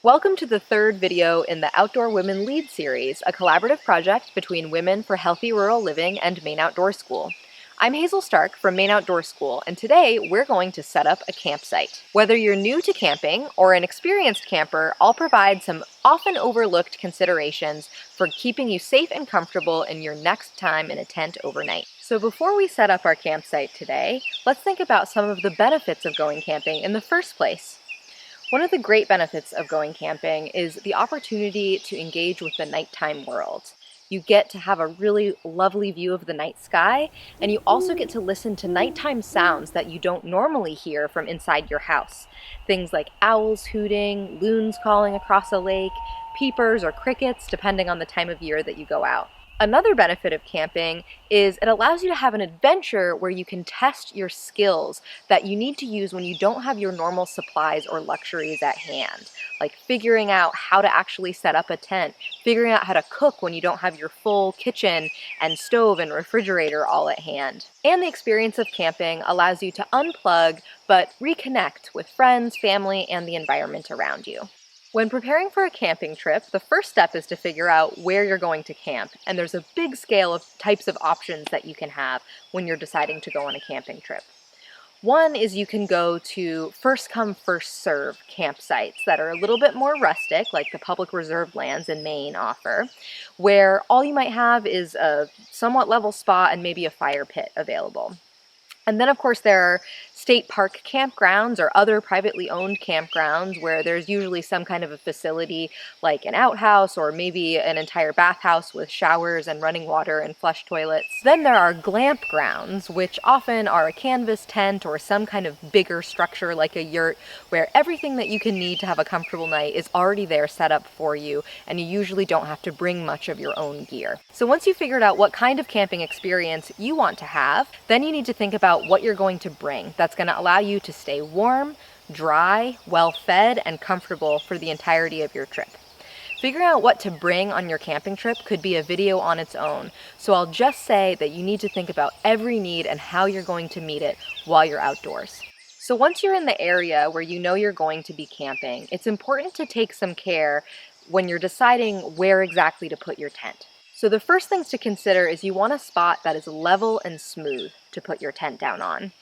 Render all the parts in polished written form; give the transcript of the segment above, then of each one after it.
Welcome to the third video in the Outdoor Women Lead series, a collaborative project between Women for Healthy Rural Living and Maine Outdoor School. I'm Hazel Stark from Maine Outdoor School, and today we're going to set up a campsite. Whether you're new to camping or an experienced camper, I'll provide some often overlooked considerations for keeping you safe and comfortable in your next time in a tent overnight. So before we set up our campsite today, let's think about some of the benefits of going camping in the first place. One of the great benefits of going camping is the opportunity to engage with the nighttime world. You get to have a really lovely view of the night sky, and you also get to listen to nighttime sounds that you don't normally hear from inside your house. Things like owls hooting, loons calling across a lake, peepers or crickets, depending on the time of year that you go out. Another benefit of camping is it allows you to have an adventure where you can test your skills that you need to use when you don't have your normal supplies or luxuries at hand, like figuring out how to actually set up a tent, figuring out how to cook when you don't have your full kitchen and stove and refrigerator all at hand. And the experience of camping allows you to unplug but reconnect with friends, family, and the environment around you. When preparing for a camping trip, the first step is to figure out where you're going to camp, and there's a big scale of types of options that you can have when you're deciding to go on a camping trip. One is you can go to first come, first serve campsites that are a little bit more rustic, like the public reserve lands in Maine offer, where all you might have is a somewhat level spot and maybe a fire pit available. And then, of course, there are state park campgrounds or other privately owned campgrounds where there's usually some kind of a facility like an outhouse or maybe an entire bathhouse with showers and running water and flush toilets. Then there are glamp grounds, which often are a canvas tent or some kind of bigger structure like a yurt where everything that you can need to have a comfortable night is already there set up for you, and you usually don't have to bring much of your own gear. So once you've figured out what kind of camping experience you want to have, then you need to think about what you're going to bring that's going to allow you to stay warm, dry, well-fed, and comfortable for the entirety of your trip. Figuring out what to bring on your camping trip could be a video on its own, so I'll just say that you need to think about every need and how you're going to meet it while you're outdoors. So once you're in the area where you know you're going to be camping, it's important to take some care when you're deciding where exactly to put your tent. So the first things to consider is you want a spot that is level and smooth to put your tent down on.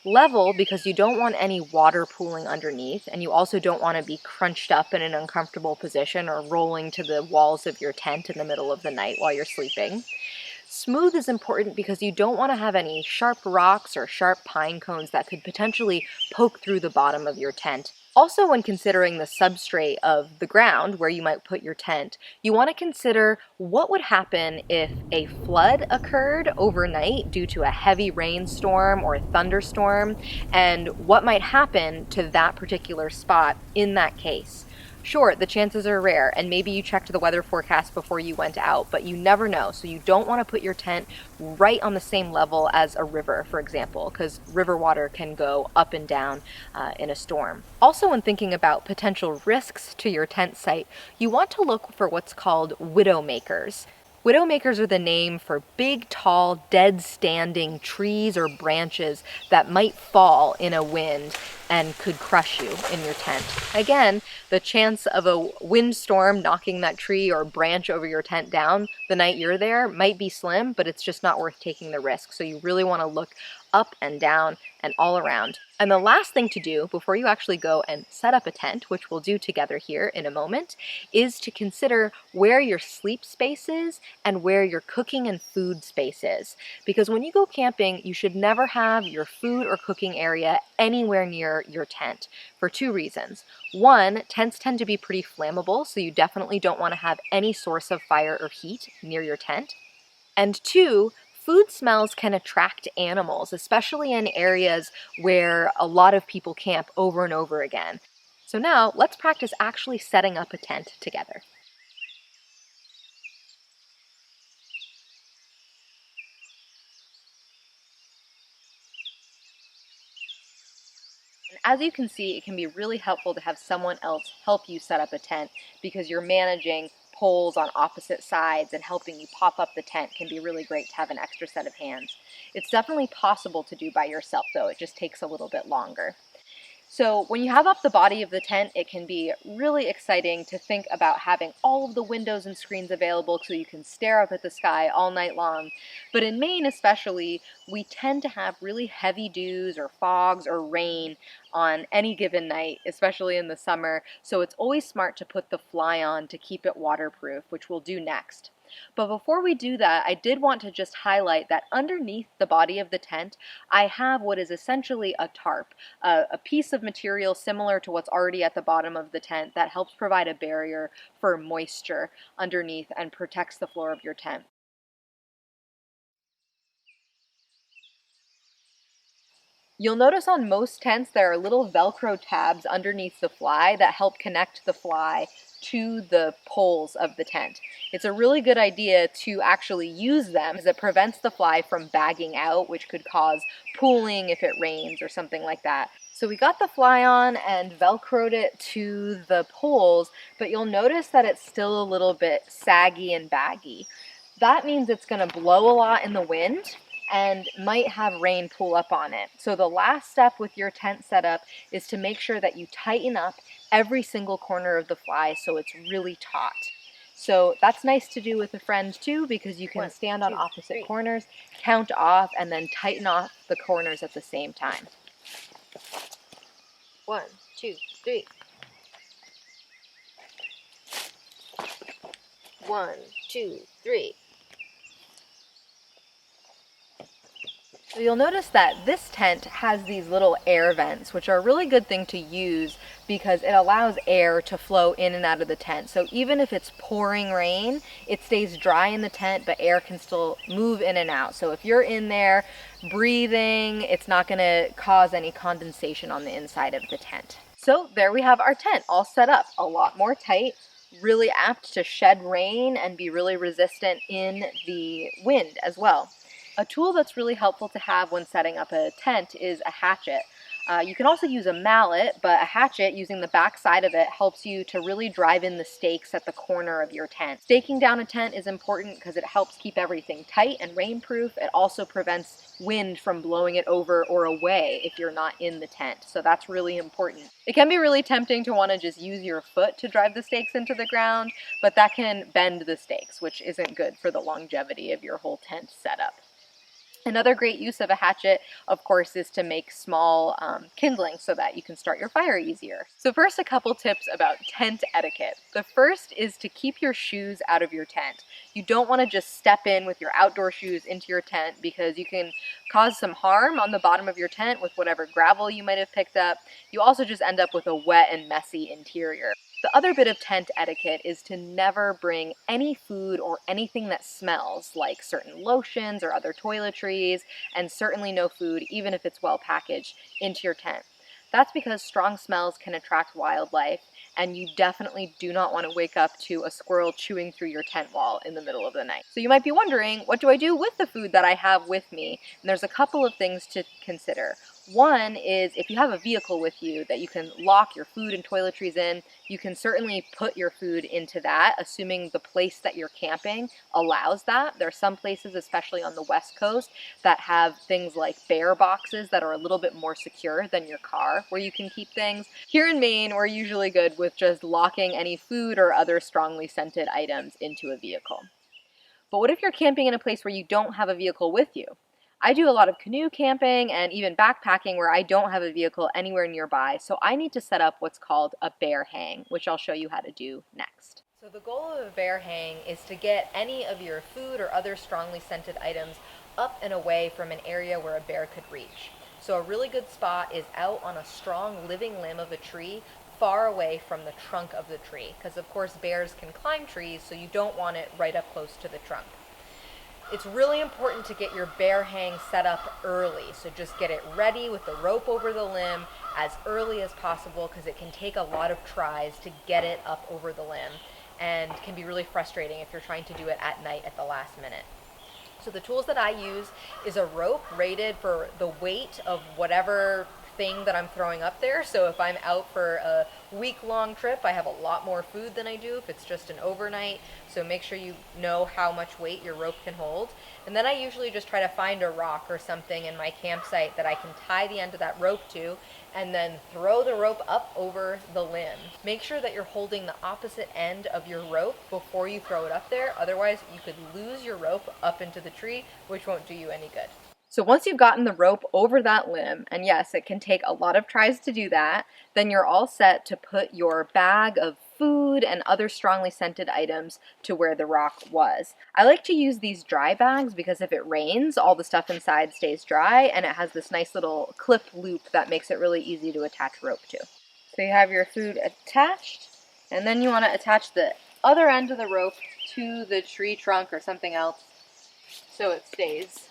Level because you don't want any water pooling underneath, and you also don't want to be crunched up in an uncomfortable position or rolling to the walls of your tent in the middle of the night while you're sleeping. Smooth is important because you don't want to have any sharp rocks or sharp pine cones that could potentially poke through the bottom of your tent. Also, when considering the substrate of the ground where you might put your tent, you want to consider what would happen if a flood occurred overnight due to a heavy rainstorm or thunderstorm, and what might happen to that particular spot in that case. Sure, the chances are rare, and maybe you checked the weather forecast before you went out, but you never know, so you don't want to put your tent right on the same level as a river, for example, because river water can go up and down in a storm. Also, when thinking about potential risks to your tent site, you want to look for what's called widowmakers. Widowmakers are the name for big, tall, dead-standing trees or branches that might fall in a wind and could crush you in your tent. Again, the chance of a windstorm knocking that tree or branch over your tent down the night you're there might be slim, but it's just not worth taking the risk. So you really want to look up and down and all around. And the last thing to do before you actually go and set up a tent, which we'll do together here in a moment, is to consider where your sleep space is and where your cooking and food space is. Because when you go camping, you should never have your food or cooking area anywhere near your tent for two reasons. One, tents tend to be pretty flammable, so you definitely don't want to have any source of fire or heat near your tent. And two, food smells can attract animals, especially in areas where a lot of people camp over and over again. So now let's practice actually setting up a tent together. As you can see, it can be really helpful to have someone else help you set up a tent because you're managing poles on opposite sides and helping you pop up the tent can be really great to have an extra set of hands. It's definitely possible to do by yourself though, it just takes a little bit longer. So when you have up the body of the tent, it can be really exciting to think about having all of the windows and screens available so you can stare up at the sky all night long. But in Maine especially, we tend to have really heavy dews or fogs or rain on any given night, especially in the summer. So it's always smart to put the fly on to keep it waterproof, which we'll do next. But before we do that, I did want to just highlight that underneath the body of the tent, I have what is essentially a tarp, a piece of material similar to what's already at the bottom of the tent that helps provide a barrier for moisture underneath and protects the floor of your tent. You'll notice on most tents there are little Velcro tabs underneath the fly that help connect the fly to the poles of the tent. It's a really good idea to actually use them because it prevents the fly from bagging out, which could cause pooling if it rains or something like that. So we got the fly on and Velcroed it to the poles, but you'll notice that it's still a little bit saggy and baggy. That means it's going to blow a lot in the wind and might have rain pool up on it. So the last step with your tent setup is to make sure that you tighten up every single corner of the fly so it's really taut. So that's nice to do with a friend too, because you can stand on opposite corners, count off, and then tighten off the corners at the same time. 1, 2, 3. 1, 2, 3. So you'll notice that this tent has these little air vents, which are a really good thing to use because it allows air to flow in and out of the tent. So even if it's pouring rain, it stays dry in the tent, but air can still move in and out. So if you're in there breathing, it's not going to cause any condensation on the inside of the tent. So there we have our tent all set up, a lot more tight, really apt to shed rain and be really resistant in the wind as well. A tool that's really helpful to have when setting up a tent is a hatchet. You can also use a mallet, but a hatchet using the back side of it helps you to really drive in the stakes at the corner of your tent. Staking down a tent is important because it helps keep everything tight and rainproof. It also prevents wind from blowing it over or away if you're not in the tent. So that's really important. It can be really tempting to want to just use your foot to drive the stakes into the ground, but that can bend the stakes, which isn't good for the longevity of your whole tent setup. Another great use of a hatchet, of course, is to make small kindling so that you can start your fire easier. So first, a couple tips about tent etiquette. The first is to keep your shoes out of your tent. You don't want to just step in with your outdoor shoes into your tent because you can cause some harm on the bottom of your tent with whatever gravel you might have picked up. You also just end up with a wet and messy interior. The other bit of tent etiquette is to never bring any food or anything that smells, like certain lotions or other toiletries, and certainly no food, even if it's well packaged, into your tent. That's because strong smells can attract wildlife, and you definitely do not want to wake up to a squirrel chewing through your tent wall in the middle of the night. So you might be wondering, what do I do with the food that I have with me? And there's a couple of things to consider. One is if you have a vehicle with you that you can lock your food and toiletries in, you can certainly put your food into that, assuming the place that you're camping allows that. There are some places, especially on the West Coast, that have things like bear boxes that are a little bit more secure than your car where you can keep things. Here in Maine, we're usually good with just locking any food or other strongly scented items into a vehicle. But what if you're camping in a place where you don't have a vehicle with you? I do a lot of canoe camping and even backpacking where I don't have a vehicle anywhere nearby, so I need to set up what's called a bear hang, which I'll show you how to do next. So the goal of a bear hang is to get any of your food or other strongly scented items up and away from an area where a bear could reach. So a really good spot is out on a strong living limb of a tree, far away from the trunk of the tree, because of course bears can climb trees, so you don't want it right up close to the trunk. It's really important to get your bear hang set up early, so just get it ready with the rope over the limb as early as possible because it can take a lot of tries to get it up over the limb and can be really frustrating if you're trying to do it at night at the last minute. So the tools that I use is a rope rated for the weight of whatever thing that I'm throwing up there. So if I'm out for a week-long trip, I have a lot more food than I do if it's just an overnight. So make sure you know how much weight your rope can hold. And then I usually just try to find a rock or something in my campsite that I can tie the end of that rope to, and then throw the rope up over the limb. Make sure that you're holding the opposite end of your rope before you throw it up there. Otherwise, you could lose your rope up into the tree, which won't do you any good. So once you've gotten the rope over that limb, and yes, it can take a lot of tries to do that, then you're all set to put your bag of food and other strongly scented items to where the rock was. I like to use these dry bags because if it rains, all the stuff inside stays dry, and it has this nice little clip loop that makes it really easy to attach rope to. So you have your food attached, and then you want to attach the other end of the rope to the tree trunk or something else so it stays.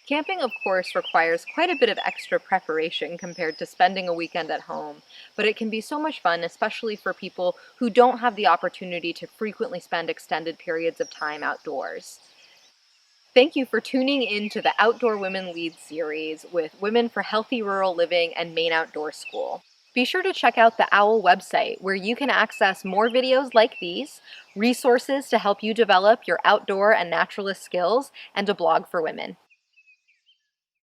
Camping, of course, requires quite a bit of extra preparation compared to spending a weekend at home, but it can be so much fun, especially for people who don't have the opportunity to frequently spend extended periods of time outdoors. Thank you for tuning in to the Outdoor Women Lead series with Women for Healthy Rural Living and Maine Outdoor School. Be sure to check out the OWL website where you can access more videos like these, resources to help you develop your outdoor and naturalist skills, and a blog for women.